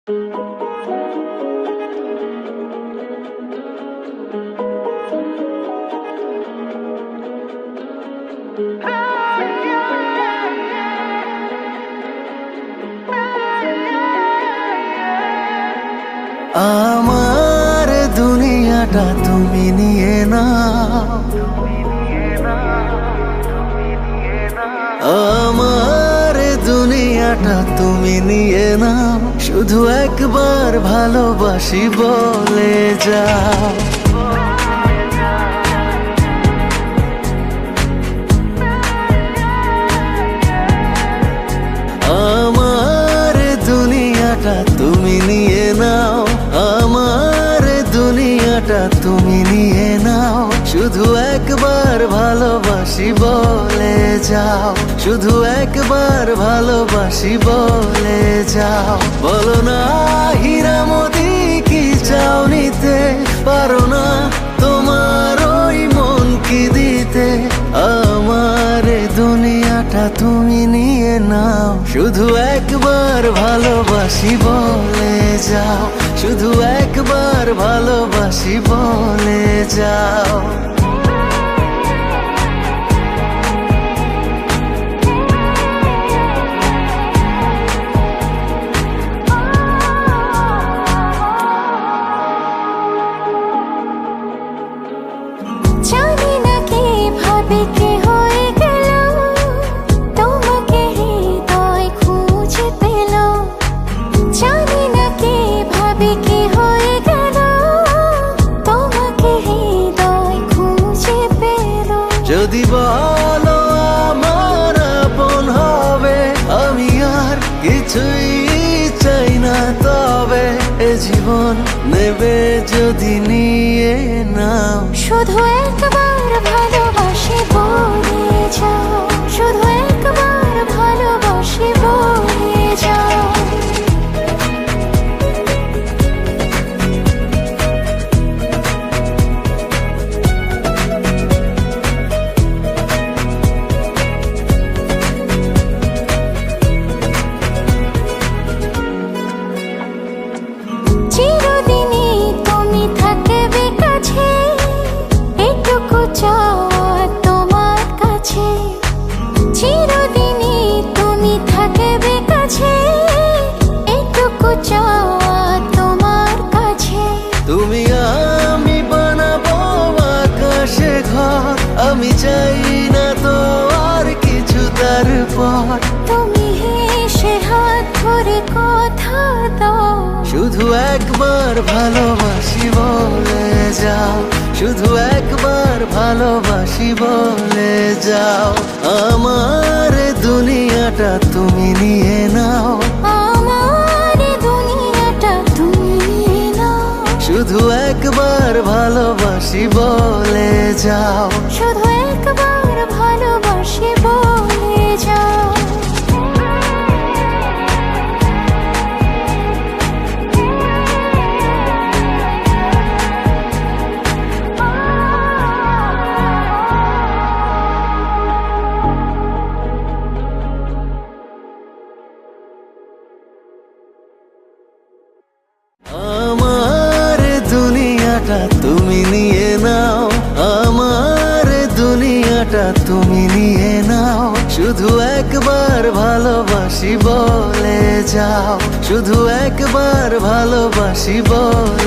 আমার দুনিয়াটা তুমি নিয়ে নাও, আমার দুনিয়াটা তুমি নিয়ে নাও, শুধু একবার ভালোবাসি বলে যাও। আমার দুনিয়াটা তুমি নিয়ে নাও, আমার দুনিয়াটা তুমি নিয়ে নাও, শুধু একবার ভালোবাসি বলে যাও, শুধু একবার ভালোবাসি বলে যাও। বলো না হীরা মোতি কি চাও নিতে, পারো না তোমার ওই মন কি দিতে। আমার দুনিয়াটা তুমি নিয়ে নাও, শুধু একবার ভালোবাসি বলে যাও, শুধু একবার ভালোবাসি বলে যাও। জানি না কিভাবে কি হয়ে গেল, তোমাকে হৃদয় খুঁজে পেল। জানি না কিভাবে কি হয়ে গেল, তোমাকে হৃদয় খুঁজে পেল। যদি বলো আমার আপন হবে, আমি আর কিছুই চাই না, তবে এ জীবন নেবে যদি নিয়ে নাও। শুধু একবার ভালোবাসি বলে যাও, শুধু একবার ভালোবাসি বলে যাও। চিরদিনই তুমি থাকবে কাছে, এটুকু চাওয়া তোমার কাছে। চিরদিনই তুমি থাকবে কাছে, এটুকু চাওয়া তোমার কাছে। তুমি আমি বানাবো আকাশে ঘর, আমি চাই না তো আর কিছু তারপর। তুমি হেসে হাত ধরে কথা দাও, শুধু একবার ভালোবাসি বলে যাও, শুধু একবার ভালোবাসি বলে যাও। আমার দুনিয়াটা তুমি নিয়ে নাও, আমার দুনিয়াটা তুমি নিয়ে নাও, শুধু একবার ভালোবাসি বলে যাও। শুধু একবার ভালোবাসি বলে যাও। আমার দুনিয়াটা তুমি নিয়ে নাও, আমার দুনিয়াটা তুমি নিয়ে নাও, শুধু একবার ভালোবাসি বলে যাও, শুধু একবার ভালোবাসি বলে